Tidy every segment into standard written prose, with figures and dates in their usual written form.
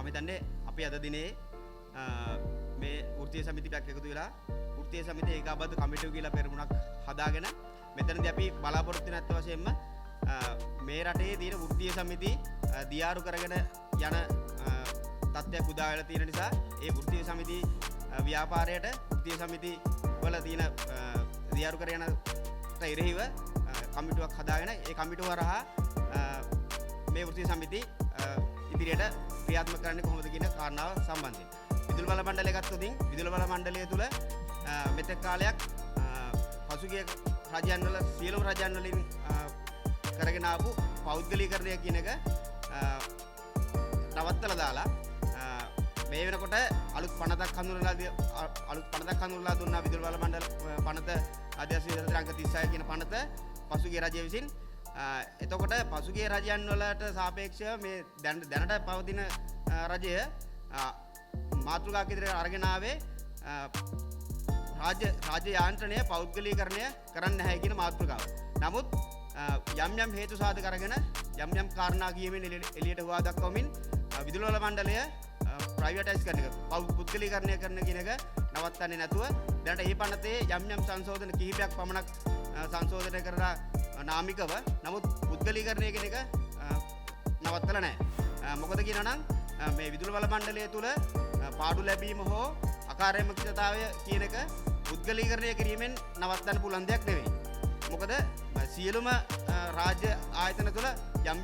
මම හිතන්නේ අපි අද දිනේ මේ වෘත්තීය සමිතියක් එකතු වෙලා වෘත්තීය සමිතිය ඒකාබද්ධ කමිටුව කියලා පෙරමුණක් හදාගෙන මෙතනදී අපි බලාපොරොත්තු වෙන අත් වශයෙන්ම මේ රටේ තියෙන වෘත්තීය සමිති දියාරු කරගෙන යන තත්ත්වයක් උදා වෙලා තියෙන නිසා ඒ වෘත්තීය සමිති ව්‍යාපාරයට වෘත්තීය සමිති වල තියෙන දියාරු කර යන ඉරහිව කමිටුවක් හදාගෙන ඒ කමිටුව හරහා මේ වෘත්තීය සමිති ඉදිරියට ක්‍රියාත්මක කරන්නේ කොහොමද කියන කාරණාව සම්බන්ධයෙන් විදුලි බල මණ්ඩලය ගත්තොත් විදුලි බල මණ්ඩලය තුල මෙතෙක් කාලයක් පසුගිය රජයන් වල සියලුම රජයන් වලින් කරගෙන ආපු පෞද්ගලීකරණය කියන එක නවත්තලා දාලා මේ වෙනකොට අලුත් පනතක් හඳුන්වලා දුන්නා විදුලි බල මණ්ඩල පනත ආදිවාසී විද්‍යාලය අංක 36 කියන පනත පසුගිය රජය විසින් එතකොට පසුගිය රජයන් වලට සාපේක්ෂව මේ දැනට පවතින රජය මාතෘකාවක් ඉදිරියට අරගෙන ආවේ රාජ්‍ය යාන්ත්‍රණය පෞද්ගලීකරණය කරන්න නැහැ කියන මාතෘකාව. නමුත් යම් හේතු සාධක අරගෙන යම් කාරණා කියමින් එළියට හුවා දක්වමින් විදුලි බල මණ්ඩලය ප්‍රයිවටයිස් කරන එක පුද්ගලීකරණය කරන කියන එක නවත්තන්නේ නැතුව දැනට මේ පනතේ යම් සංශෝධන කිහිපයක් පමණක් සංශෝධනය කරලා නාමිකව නමුත් පුද්ගලීකරණය කියන එක නවත්තලා නැහැ. මොකද කියනවා නම් මේ විදුලි බල මණ්ඩලය තුල පාඩු ලැබීම හෝ අකාර්යමක්ෂතාවය කියන එක පුද්ගලීකරණය කිරීමෙන් නවත්තන්න පුළුවන් දෙයක් නෙවෙයි. මොකද සියලුම රාජ්‍ය ආයතන තුළ යම්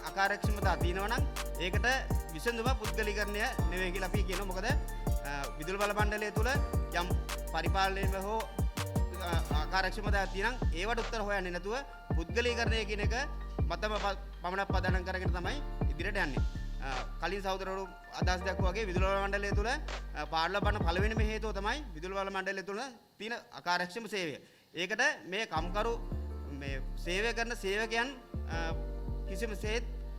අකාර්යක්ෂමතා තියෙනවා නම් ඒකට විසඳුම පුද්ගලීකරණය නෙවෙයි කියලා අපි කියනවා. මොකද විදුලි බල මණ්ඩලය තුළ යම් පරිපාලනයේ හෝ අකාර්යක්ෂමතාවක් තියෙනම් ඒවට උත්තර හොයන්නේ නැතුව පුද්ගලීකරණය කියන එක මතම පමණක් පදනම් කරගෙන තමයි ඉදිරියට යන්නේ. කලින් සහෝදරවරු අදහස් දක්වුවා වගේ විදුලි බල මණ්ඩලය තුළ පාඩලා බන්න පළවෙනිම හේතුව තමයි විදුලි බල මණ්ඩලය තුළ තියෙන අකාර්යක්ෂම සේවය. ඒකට මේ කම්කරු මේ සේවය කරන සේවකයන්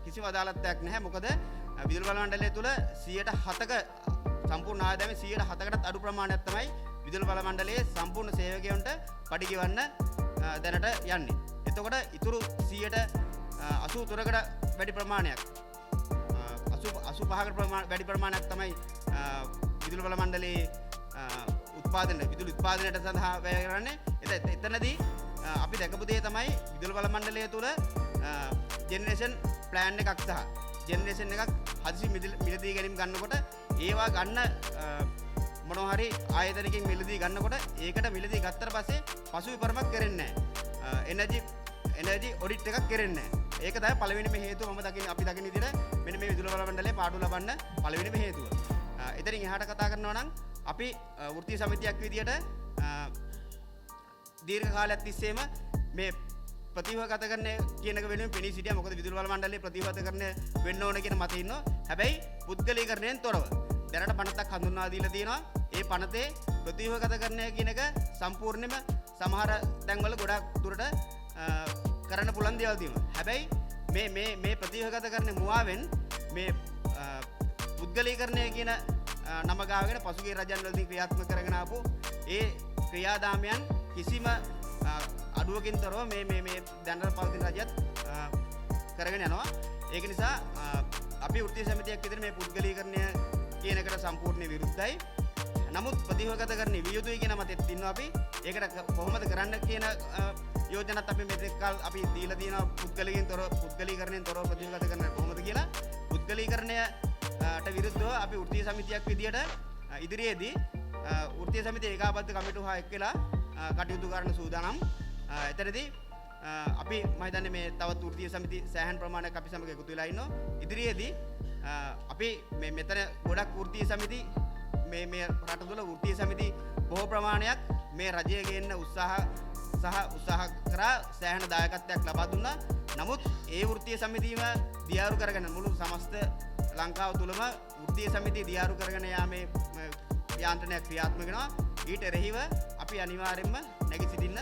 කිසිම අදාළත්වයක් නැහැ. මොකද විදුලි බල මණ්ඩලය තුළ 107ක සම්පූර්ණ ආදායමේ 107කටත් අඩු ප්‍රමාණයක් තමයි විදුලි බල මණ්ඩලයේ සම්පූර්ණ සේවකයන්ට පඩි ගෙවන්න දැනට යන්නේ. එතකොට ඉතුරු 83කට වැඩි ප්‍රමාණයක් 85කට වැඩි ප්‍රමාණයක් තමයි විදුලි බල මණ්ඩලයේ විදුලි උත්පාදනයට සඳහා වැය කරන්නේ. එතනදී අපි දැකපු දේ තමයි විදුලි බල මණ්ඩලය තුල ජෙනරේෂන් ප්ලෑන් එකක් සහ ජෙනරේෂන් එකක් හදිසි මිලදී ගැනීම ගන්නකොට ඒවා ගන්න මොනවා හරි ආයතනකින් මිලදී ගන්නකොට ඒකට මිලදී ගත්තට පස්සේ පසු විපරමක් කරන්නේ නැහැ. එනර්ජි ඔඩිට් එකක් කරන්නේ නැහැ. ඒක තමයි පළවෙනිම හේතුව අපි දකින විදිහට මෙන්න මේ විදුලි බල මණ්ඩලයේ පාඩු ලබන්න පළවෙනිම හේතුව. එතනින් එහාට කතා කරනවා නම් අපි වෘත්තීය සමිතියක් විදිහට දීර්ඝ කාලයක් තිස්සේම මේ ප්‍රතිවගත කරන කියන එක වෙනුවෙන් පෙනී සිටියා. මොකද විදුලි බල මණ්ඩලයේ ප්‍රතිවගත කරන වෙන්න ඕන කියන මතය ඉන්නවා. හැබැයි පුද්ගලීකරණයෙන් තොරව දැනට පනතක් හඳුන්වා දීලා තියෙනවා. ඒ පනතේ ප්‍රතිවගත කරන කියන එක සම්පූර්ණයෙන්ම සමහර තැන්වල ගොඩක් දුරට කරන්න පුළුවන් දේවල් තියෙනවා. හැබැයි මේ ප්‍රතිවගත කරන මුවාවෙන් මේ පුද්ගලීකරණය කියන නම ගාවගෙන පසුගිය රජයන් වලදී ක්‍රියාත්මක කරගෙන ආපු ඒ ක්‍රියාදාමයන් කිසිම අඩුවකින් තොරව මේ දැනට පවතින රජයත් කරගෙන යනවා. ඒක නිසා අපි වෘත්තීය සමිතියක් විදිහට මේ පුද්ගලීකරණය කියන එකට සම්පූර්ණ විරුද්ධයි. නමුත් ප්‍රතිවගත කරන්න විය යුතුයි කියන මතෙත් ඉන්නවා අපි. ඒකට කොහොමද කරන්න කියන යෝජනාත් අපි මෙතෙක් කල් අපි දීලා තියෙනවා. පුද්ගලීකරණයෙන් තොරව ප්‍රතිවගත කරන්න කොහොමද කියලා. පුද්ගලීකරණයට විරුද්ධව අපි වෘත්තීය සමිතියක් විදිහට ඉදිරියේදී වෘත්තීය සමිතිය ඒකාබද්ධ කමිටුව හා එක් වෙලා කටයුතු කරන්න සූදානම්. එතනදී අපි මම හිතන්නේ මේ තවත් වෘත්තීය සමිති සෑහෙන ප්‍රමාණයක් අපි සමග එකතු වෙලා ඉන්නවා. ඉදිරියේදී අපි මෙතන ගොඩක් වෘත්තීය සමිති මේ රට තුළ වෘත්තීය සමිති බොහෝ ප්‍රමාණයක් මේ රජය ගේන්න උත්සාහ කරා සෑහෙන දායකත්වයක් ලබා දුන්නා. නමුත් ඒ වෘත්තීය සමිතියම දියාරු කරගෙන මුළු සමස්ත ලංකාව තුළම වෘත්තීය සමිතිය දියාරු කරගෙන යාමේ යාන්ත්‍රණයක් ක්‍රියාත්මක වෙනවා. ඊට එරෙහිව අපි අනිවාර්යයෙන්ම නැගී සිටින්න